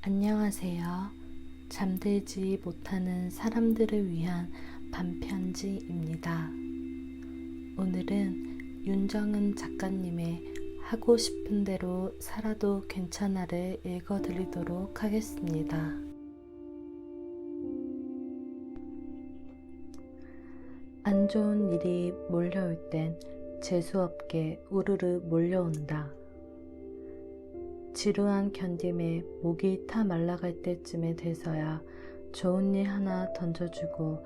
안녕하세요. 잠들지 못하는 사람들을 위한 반편지입니다. 오늘은 윤정은 작가님의 하고 싶은 대로 살아도 괜찮아를 읽어드리도록 하겠습니다. 안 좋은 일이 몰려올 땐 재수없게 우르르 몰려온다. 지루한 견딤에 목이 타 말라갈 때쯤에 돼서야 좋은 일 하나 던져주고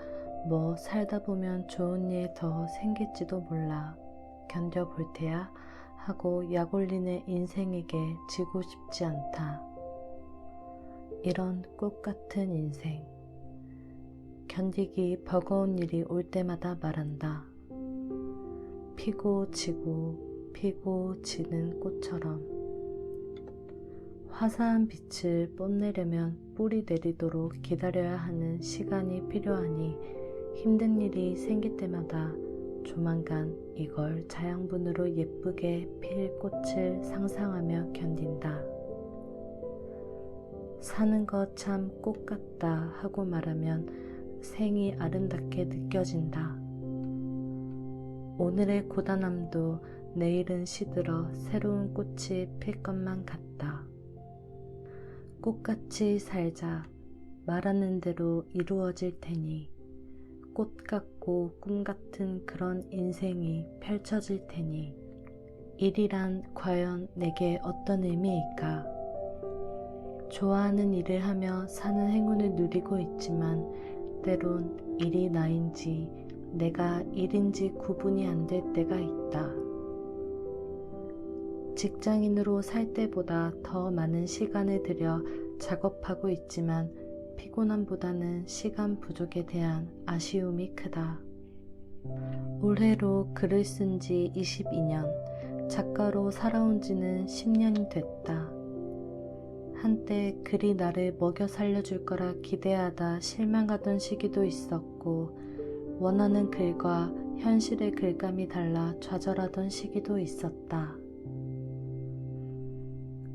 뭐 살다 보면 좋은 일 더 생길지도 몰라 견뎌볼 테야 하고 약 올리는 인생에게 지고 싶지 않다. 이런 꽃 같은 인생, 견디기 버거운 일이 올 때마다 말한다. 피고 지고 피고 지는 꽃처럼 화사한 빛을 뽐내려면 뿌리 내리도록 기다려야 하는 시간이 필요하니 힘든 일이 생길 때마다 조만간 이걸 자양분으로 예쁘게 필 꽃을 상상하며 견딘다. 사는 것 참 꽃 같다 하고 말하면 생이 아름답게 느껴진다. 오늘의 고단함도 내일은 시들어 새로운 꽃이 필 것만 같다. 꽃같이 살자. 말하는 대로 이루어질 테니 꽃 같고 꿈 같은 그런 인생이 펼쳐질 테니 일이란 과연 내게 어떤 의미일까? 좋아하는 일을 하며 사는 행운을 누리고 있지만 때론 일이 나인지 내가 일인지 구분이 안 될 때가 있다. 직장인으로 살 때보다 더 많은 시간을 들여 작업하고 있지만 피곤함보다는 시간 부족에 대한 아쉬움이 크다. 올해로 글을 쓴 지 22년, 작가로 살아온 지는 10년이 됐다. 한때 글이 나를 먹여 살려줄 거라 기대하다 실망하던 시기도 있었고, 원하는 글과 현실의 글감이 달라 좌절하던 시기도 있었다.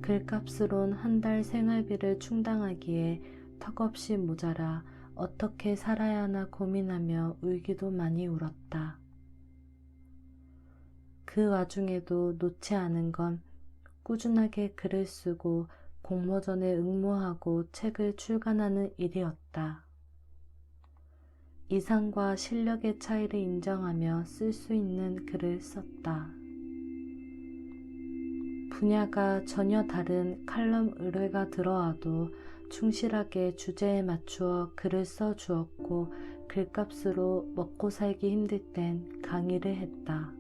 글값으론 한 달 생활비를 충당하기에 턱없이 모자라 어떻게 살아야 하나 고민하며 울기도 많이 울었다. 그 와중에도 놓지 않은 건 꾸준하게 글을 쓰고 공모전에 응모하고 책을 출간하는 일이었다. 이상과 실력의 차이를 인정하며 쓸 수 있는 글을 썼다. 분야가 전혀 다른 칼럼 의뢰가 들어와도 충실하게 주제에 맞추어 글을 써주었고 글값으로 먹고 살기 힘들 땐 강의를 했다.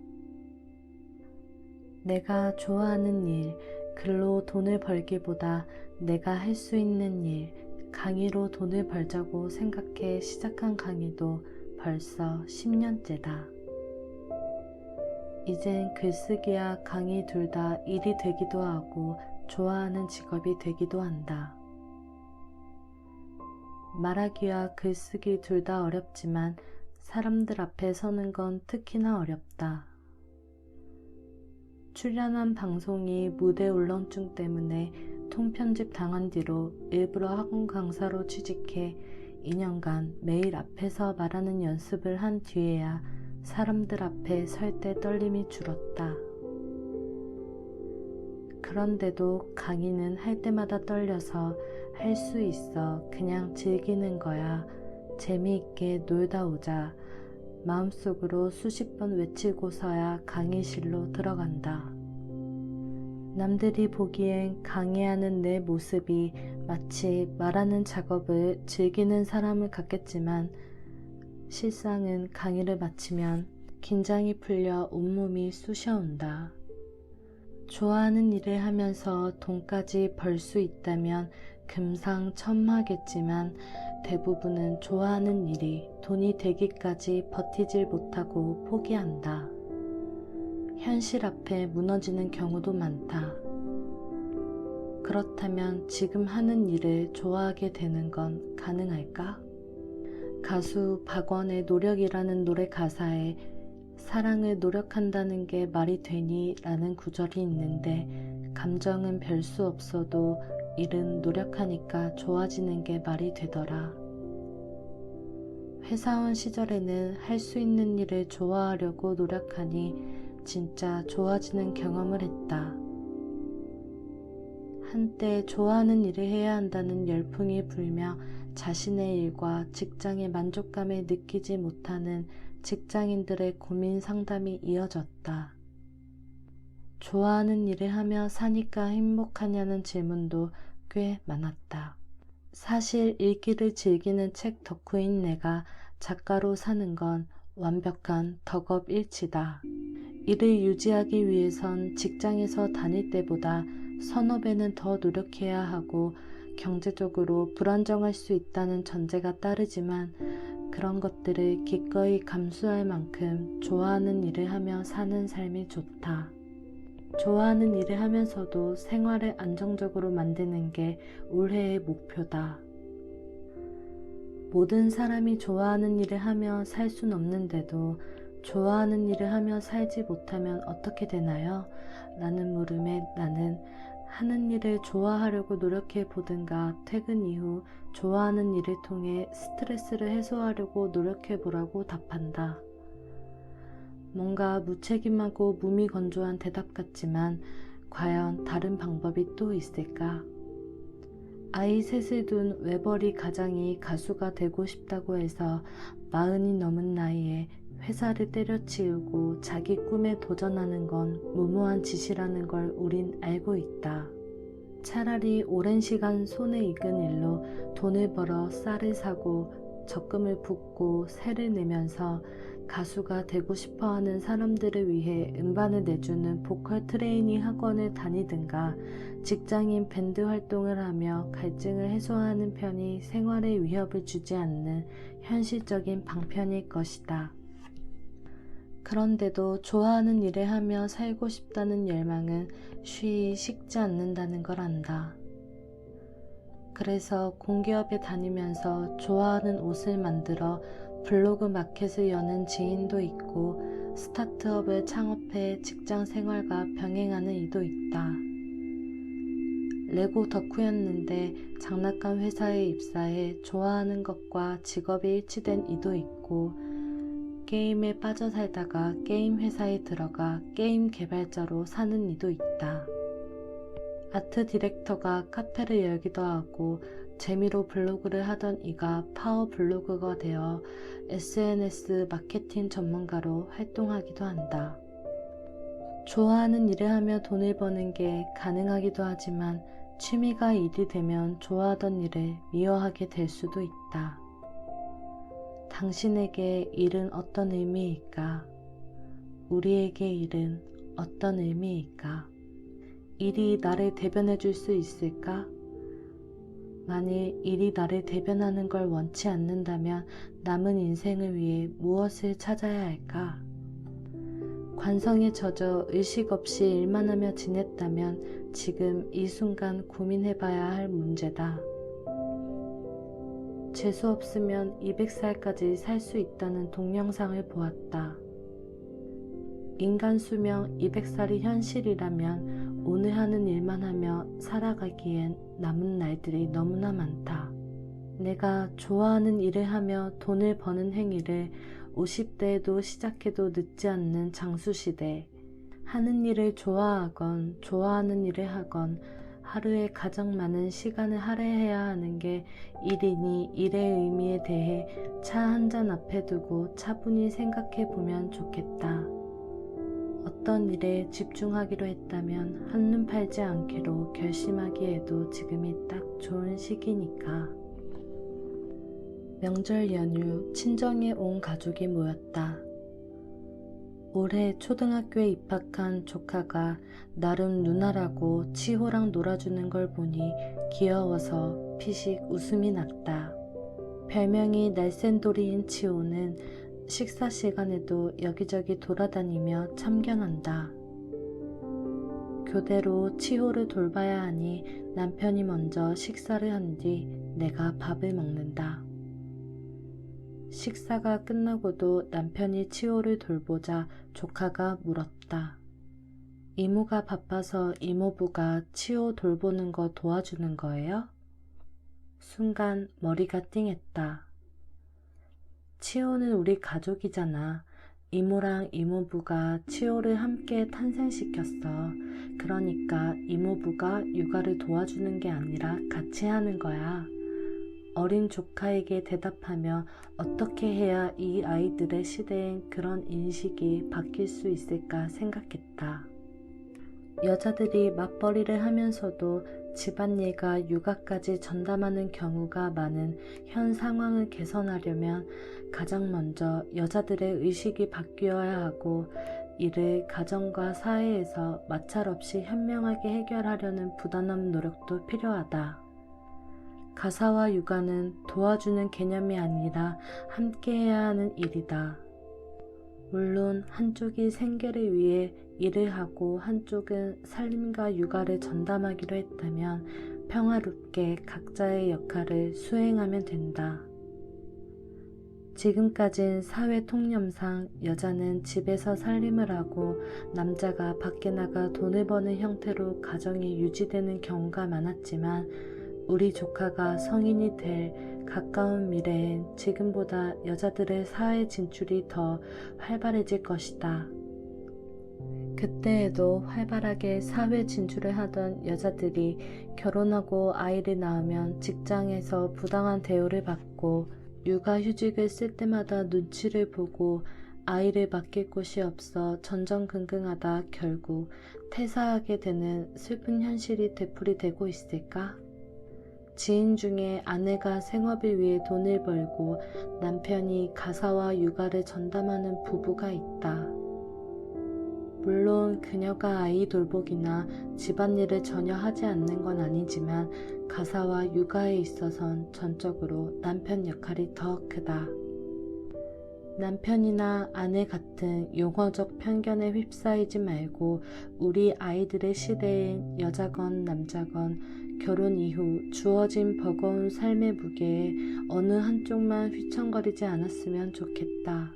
내가 좋아하는 일, 글로 돈을 벌기보다 내가 할 수 있는 일, 강의로 돈을 벌자고 생각해 시작한 강의도 벌써 10년째다. 이젠 글쓰기와 강의 둘 다 일이 되기도 하고 좋아하는 직업이 되기도 한다. 말하기와 글쓰기 둘 다 어렵지만 사람들 앞에 서는 건 특히나 어렵다. 출연한 방송이 무대 울렁증 때문에 통편집 당한 뒤로 일부러 학원 강사로 취직해 2년간 매일 앞에서 말하는 연습을 한 뒤에야 사람들 앞에 설 때 떨림이 줄었다. 그런데도 강의는 할 때마다 떨려서 할 수 있어 그냥 즐기는 거야. 재미있게 놀다 오자. 마음속으로 수십 번 외치고서야 강의실로 들어간다. 남들이 보기엔 강의하는 내 모습이 마치 말하는 작업을 즐기는 사람을 같겠지만 실상은 강의를 마치면 긴장이 풀려 온몸이 쑤셔온다. 좋아하는 일을 하면서 돈까지 벌 수 있다면 금상첨화겠지만 대부분은 좋아하는 일이 돈이 되기까지 버티질 못하고 포기한다. 현실 앞에 무너지는 경우도 많다. 그렇다면 지금 하는 일을 좋아하게 되는 건 가능할까? 가수 박원의 노력이라는 노래 가사에 사랑을 노력한다는 게 말이 되니? 라는 구절이 있는데 감정은 별 수 없어도 일은 노력하니까 좋아지는 게 말이 되더라. 회사원 시절에는 할 수 있는 일을 좋아하려고 노력하니 진짜 좋아지는 경험을 했다. 한때 좋아하는 일을 해야 한다는 열풍이 불며 자신의 일과 직장의 만족감을 느끼지 못하는 직장인들의 고민 상담이 이어졌다. 좋아하는 일을 하며 사니까 행복하냐는 질문도 꽤 많았다. 사실 읽기를 즐기는 책 덕후인 내가 작가로 사는 건 완벽한 덕업일치다. 이를 유지하기 위해선 직장에서 다닐 때보다 서너 배는 더 노력해야 하고 경제적으로 불안정할 수 있다는 전제가 따르지만 그런 것들을 기꺼이 감수할 만큼 좋아하는 일을 하며 사는 삶이 좋다. 좋아하는 일을 하면서도 생활을 안정적으로 만드는 게 올해의 목표다. 모든 사람이 좋아하는 일을 하며 살 순 없는데도 좋아하는 일을 하며 살지 못하면 어떻게 되나요? 라는 물음에 나는 하는 일을 좋아하려고 노력해 보든가 퇴근 이후 좋아하는 일을 통해 스트레스를 해소하려고 노력해 보라고 답한다. 뭔가 무책임하고 무미건조한 대답 같지만 과연 다른 방법이 또 있을까? 아이 셋을 둔 외벌이 가장이 가수가 되고 싶다고 해서 40이 넘은 나이에 회사를 때려치우고 자기 꿈에 도전하는 건 무모한 짓이라는 걸 우린 알고 있다. 차라리 오랜 시간 손에 익은 일로 돈을 벌어 쌀을 사고 적금을 붓고 세를 내면서 가수가 되고 싶어하는 사람들을 위해 음반을 내주는 보컬 트레이닝 학원을 다니든가 직장인 밴드 활동을 하며 갈증을 해소하는 편이 생활에 위협을 주지 않는 현실적인 방편일 것이다. 그런데도 좋아하는 일을 하며 살고 싶다는 열망은 쉬이 식지 않는다는 걸 안다. 그래서 공기업에 다니면서 좋아하는 옷을 만들어 블로그 마켓을 여는 지인도 있고 스타트업을 창업해 직장 생활과 병행하는 이도 있다. 레고 덕후였는데 장난감 회사에 입사해 좋아하는 것과 직업이 일치된 이도 있고 게임에 빠져 살다가 게임 회사에 들어가 게임 개발자로 사는 이도 있다. 아트 디렉터가 카페를 열기도 하고 재미로 블로그를 하던 이가 파워 블로거가 되어 SNS 마케팅 전문가로 활동하기도 한다. 좋아하는 일을 하며 돈을 버는 게 가능하기도 하지만 취미가 일이 되면 좋아하던 일을 미워하게 될 수도 있다. 당신에게 일은 어떤 의미일까? 우리에게 일은 어떤 의미일까? 일이 나를 대변해 줄 수 있을까? 만일 일이 나를 대변하는 걸 원치 않는다면 남은 인생을 위해 무엇을 찾아야 할까? 관성에 젖어 의식 없이 일만 하며 지냈다면 지금 이 순간 고민해봐야 할 문제다. 재수 없으면 200살까지 살 수 있다는 동영상을 보았다. 인간 수명 200살이 현실이라면 오늘 하는 일만 하며 살아가기엔 남은 날들이 너무나 많다. 내가 좋아하는 일을 하며 돈을 버는 행위를 50대에도 시작해도 늦지 않는 장수시대. 하는 일을 좋아하건 좋아하는 일을 하건 하루에 가장 많은 시간을 할애해야 하는 게 일이니 일의 의미에 대해 차 한 잔 앞에 두고 차분히 생각해 보면 좋겠다. 어떤 일에 집중하기로 했다면 한눈 팔지 않기로 결심하기에도 지금이 딱 좋은 시기니까. 명절 연휴 친정에 온 가족이 모였다. 올해 초등학교에 입학한 조카가 나름 누나라고 치호랑 놀아주는 걸 보니 귀여워서 피식 웃음이 났다. 별명이 날쌘돌이인 치호는 식사 시간에도 여기저기 돌아다니며 참견한다. 교대로 치호를 돌봐야 하니 남편이 먼저 식사를 한 뒤 내가 밥을 먹는다. 식사가 끝나고도 남편이 치호를 돌보자 조카가 물었다. 이모가 바빠서 이모부가 치호 돌보는 거 도와주는 거예요? 순간 머리가 띵했다. 치호는 우리 가족이잖아. 이모랑 이모부가 치호를 함께 탄생시켰어. 그러니까 이모부가 육아를 도와주는 게 아니라 같이 하는 거야. 어린 조카에게 대답하며 어떻게 해야 이 아이들의 시대엔 그런 인식이 바뀔 수 있을까 생각했다. 여자들이 맞벌이를 하면서도 집안일과 육아까지 전담하는 경우가 많은 현 상황을 개선하려면 가장 먼저 여자들의 의식이 바뀌어야 하고, 이를 가정과 사회에서 마찰 없이 현명하게 해결하려는 부단한 노력도 필요하다. 가사와 육아는 도와주는 개념이 아니라 함께해야 하는 일이다. 물론 한쪽이 생계를 위해 일을 하고 한쪽은 살림과 육아를 전담하기로 했다면 평화롭게 각자의 역할을 수행하면 된다. 지금까진 사회 통념상 여자는 집에서 살림을 하고 남자가 밖에 나가 돈을 버는 형태로 가정이 유지되는 경우가 많았지만, 우리 조카가 성인이 될 가까운 미래엔 지금보다 여자들의 사회 진출이 더 활발해질 것이다. 그때에도 활발하게 사회 진출을 하던 여자들이 결혼하고 아이를 낳으면 직장에서 부당한 대우를 받고, 육아휴직을 쓸 때마다 눈치를 보고 아이를 맡길 곳이 없어 전전긍긍하다 결국 퇴사하게 되는 슬픈 현실이 되풀이되고 있을까? 지인 중에 아내가 생업을 위해 돈을 벌고 남편이 가사와 육아를 전담하는 부부가 있다. 물론 그녀가 아이 돌보기나 집안일을 전혀 하지 않는 건 아니지만 가사와 육아에 있어선 전적으로 남편 역할이 더 크다. 남편이나 아내 같은 용어적 편견에 휩싸이지 말고 우리 아이들의 시대엔 여자건 남자건 결혼 이후 주어진 버거운 삶의 무게에 어느 한쪽만 휘청거리지 않았으면 좋겠다.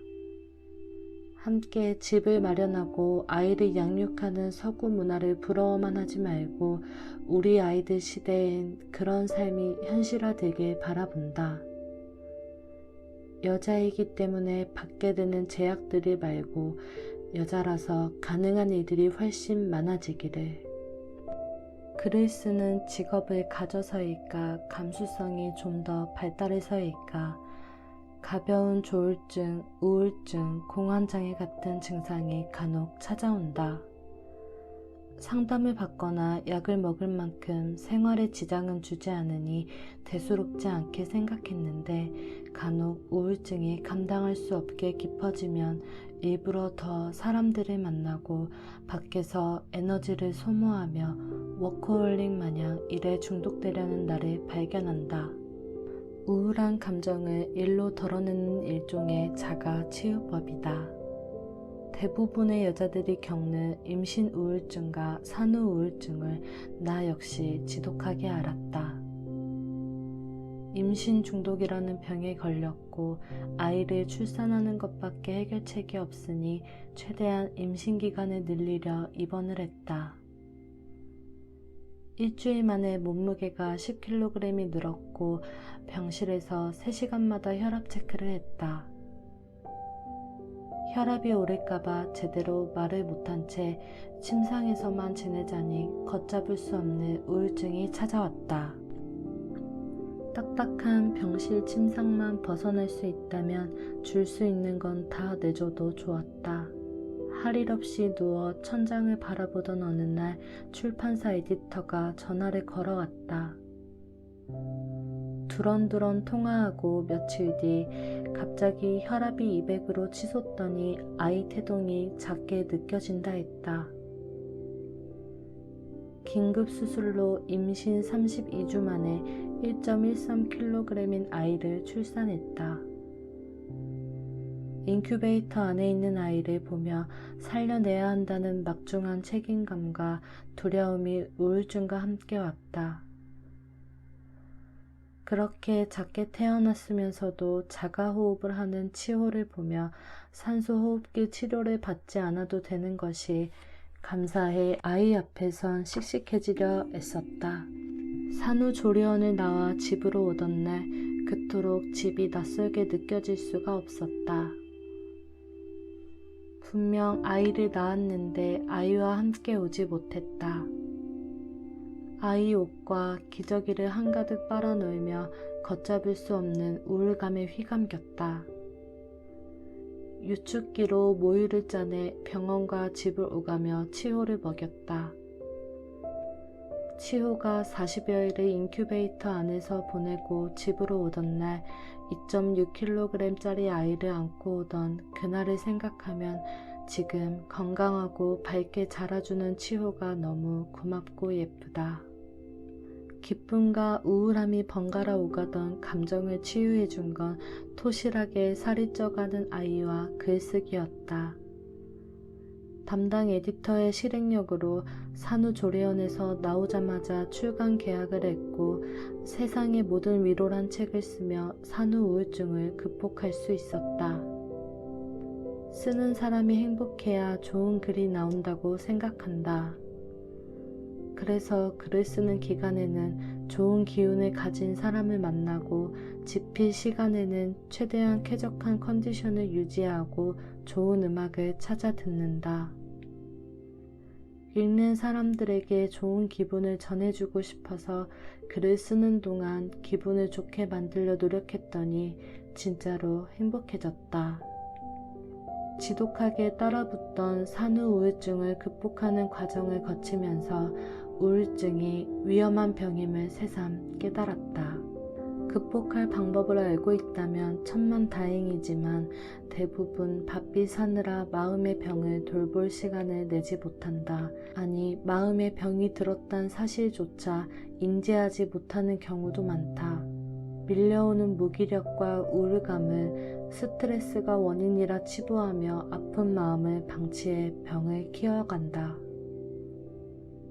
함께 집을 마련하고 아이를 양육하는 서구 문화를 부러워만 하지 말고 우리 아이들 시대엔 그런 삶이 현실화되길 바라본다. 여자이기 때문에 받게 되는 제약들이 말고 여자라서 가능한 일들이 훨씬 많아지기를. 글을 쓰는 직업을 가져서일까, 감수성이 좀 더 발달해서일까, 가벼운 조울증, 우울증, 공황장애 같은 증상이 간혹 찾아온다. 상담을 받거나 약을 먹을 만큼 생활에 지장은 주지 않으니 대수롭지 않게 생각했는데, 간혹 우울증이 감당할 수 없게 깊어지면 일부러 더 사람들을 만나고 밖에서 에너지를 소모하며 워커홀릭 마냥 일에 중독되려는 나를 발견한다. 우울한 감정을 일로 덜어내는 일종의 자가 치유법이다. 대부분의 여자들이 겪는 임신 우울증과 산후 우울증을 나 역시 지독하게 알았다. 임신 중독이라는 병에 걸렸고 아이를 출산하는 것밖에 해결책이 없으니 최대한 임신 기간을 늘리려 입원을 했다. 일주일 만에 몸무게가 10kg이 늘었고 병실에서 3시간마다 혈압 체크를 했다. 혈압이 오를까봐 제대로 말을 못한 채 침상에서만 지내자니 걷잡을 수 없는 우울증이 찾아왔다. 딱딱한 병실 침상만 벗어날 수 있다면 줄 수 있는 건 다 내줘도 좋았다. 할 일 없이 누워 천장을 바라보던 어느 날 출판사 에디터가 전화를 걸어왔다. 두런두런 통화하고 며칠 뒤 갑자기 혈압이 200으로 치솟더니 아이 태동이 작게 느껴진다 했다. 긴급 수술로 임신 32주 만에 1.13kg인 아이를 출산했다. 인큐베이터 안에 있는 아이를 보며 살려내야 한다는 막중한 책임감과 두려움이 우울증과 함께 왔다. 그렇게 작게 태어났으면서도 자가호흡을 하는 치호를 보며 산소호흡기 치료를 받지 않아도 되는 것이 감사해 아이 앞에선 씩씩해지려 애썼다. 산후조리원을 나와 집으로 오던 날 그토록 집이 낯설게 느껴질 수가 없었다. 분명 아이를 낳았는데 아이와 함께 오지 못했다. 아이 옷과 기저귀를 한가득 빨아놀며 걷잡을 수 없는 우울감에 휘감겼다. 유축기로 모유를 짜내 병원과 집을 오가며 치호를 먹였다. 치호가 40여일을 인큐베이터 안에서 보내고 집으로 오던 날 2.6kg짜리 아이를 안고 오던 그날을 생각하면 지금 건강하고 밝게 자라주는 치호가 너무 고맙고 예쁘다. 기쁨과 우울함이 번갈아 오가던 감정을 치유해 준 건 토실하게 살이 쪄가는 아이와 글쓰기였다. 담당 에디터의 실행력으로 산후조리원에서 나오자마자 출간 계약을 했고 세상의 모든 위로란 책을 쓰며 산후 우울증을 극복할 수 있었다. 쓰는 사람이 행복해야 좋은 글이 나온다고 생각한다. 그래서 글을 쓰는 기간에는 좋은 기운을 가진 사람을 만나고 집필 시간에는 최대한 쾌적한 컨디션을 유지하고 좋은 음악을 찾아 듣는다. 읽는 사람들에게 좋은 기분을 전해주고 싶어서 글을 쓰는 동안 기분을 좋게 만들려 노력했더니 진짜로 행복해졌다. 지독하게 따라붙던 산후 우울증을 극복하는 과정을 거치면서 우울증이 위험한 병임을 새삼 깨달았다. 극복할 방법을 알고 있다면 천만다행이지만 대부분 바삐 사느라 마음의 병을 돌볼 시간을 내지 못한다. 아니, 마음의 병이 들었단 사실조차 인지하지 못하는 경우도 많다. 밀려오는 무기력과 우울감을 스트레스가 원인이라 치부하며 아픈 마음을 방치해 병을 키워간다.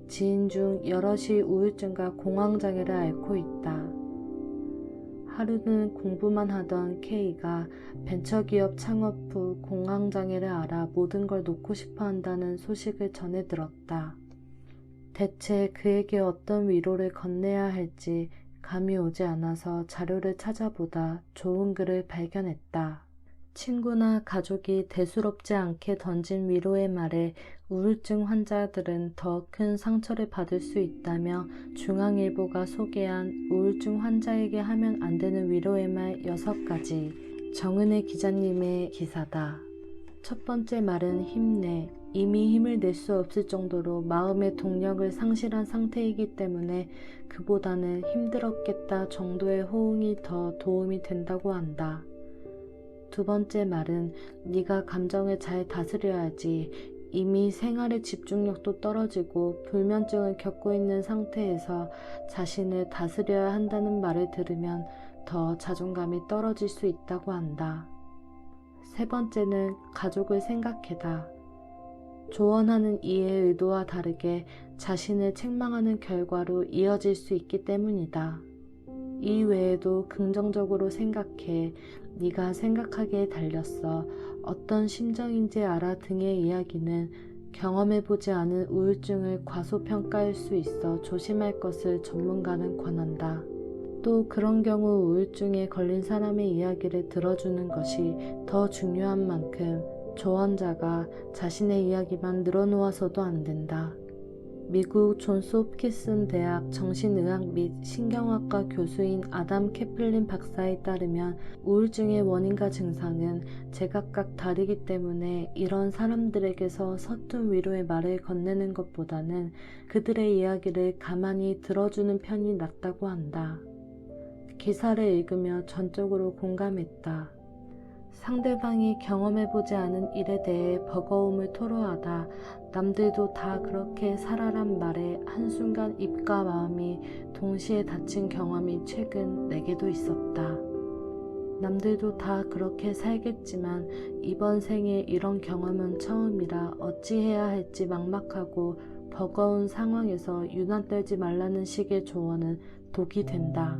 지인 중 여럿이 우울증과 공황장애를 앓고 있다. 하루는 공부만 하던 K가 벤처기업 창업 후 공황장애를 알아 모든 걸 놓고 싶어 한다는 소식을 전해 들었다. 대체 그에게 어떤 위로를 건네야 할지 감이 오지 않아서 자료를 찾아보다 좋은 글을 발견했다. 친구나 가족이 대수롭지 않게 던진 위로의 말에 우울증 환자들은 더 큰 상처를 받을 수 있다며 중앙일보가 소개한 우울증 환자에게 하면 안 되는 위로의 말 6가지. 정은혜 기자님의 기사다. 첫 번째 말은 힘내. 이미 힘을 낼 수 없을 정도로 마음의 동력을 상실한 상태이기 때문에 그보다는 힘들었겠다 정도의 호응이 더 도움이 된다고 한다. 두 번째 말은 네가 감정을 잘 다스려야지. 이미 생활의 집중력도 떨어지고 불면증을 겪고 있는 상태에서 자신을 다스려야 한다는 말을 들으면 더 자존감이 떨어질 수 있다고 한다. 세 번째는 가족을 생각해다. 조언하는 이의 의도와 다르게 자신을 책망하는 결과로 이어질 수 있기 때문이다. 이 외에도 긍정적으로 생각해. 네가 생각하기에 달렸어. 어떤 심정인지 알아 등의 이야기는 경험해보지 않은 우울증을 과소평가할 수 있어 조심할 것을 전문가는 권한다. 또 그런 경우 우울증에 걸린 사람의 이야기를 들어주는 것이 더 중요한 만큼 조언자가 자신의 이야기만 늘어놓아서도 안 된다. 미국 존스 홉킨슨 대학 정신의학 및 신경학과 교수인 아담 캐플린 박사에 따르면 우울증의 원인과 증상은 제각각 다르기 때문에 이런 사람들에게서 서툰 위로의 말을 건네는 것보다는 그들의 이야기를 가만히 들어주는 편이 낫다고 한다. 기사를 읽으며 전적으로 공감했다. 상대방이 경험해보지 않은 일에 대해 버거움을 토로하다 남들도 다 그렇게 살아란 말에 한순간 입과 마음이 동시에 닫힌 경험이 최근 내게도 있었다. 남들도 다 그렇게 살겠지만 이번 생에 이런 경험은 처음이라 어찌해야 할지 막막하고 버거운 상황에서 유난 떨지 말라는 식의 조언은 독이 된다.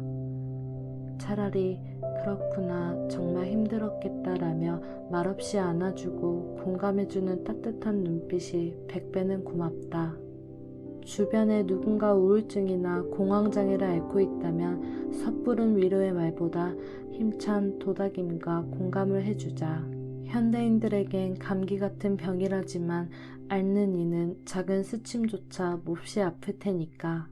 차라리 그렇구나. 정말 힘들었겠다라며 말없이 안아주고 공감해주는 따뜻한 눈빛이 100배는 고맙다. 주변에 누군가 우울증이나 공황장애를 앓고 있다면 섣부른 위로의 말보다 힘찬 도닥임과 공감을 해주자. 현대인들에겐 감기 같은 병이라지만 앓는 이는 작은 스침조차 몹시 아플 테니까.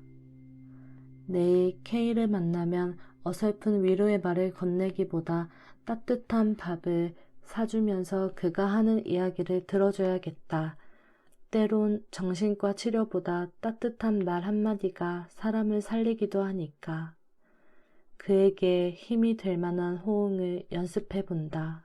내일 K를 만나면 어설픈 위로의 말을 건네기보다 따뜻한 밥을 사주면서 그가 하는 이야기를 들어줘야겠다. 때론 정신과 치료보다 따뜻한 말 한마디가 사람을 살리기도 하니까. 그에게 힘이 될 만한 호응을 연습해 본다.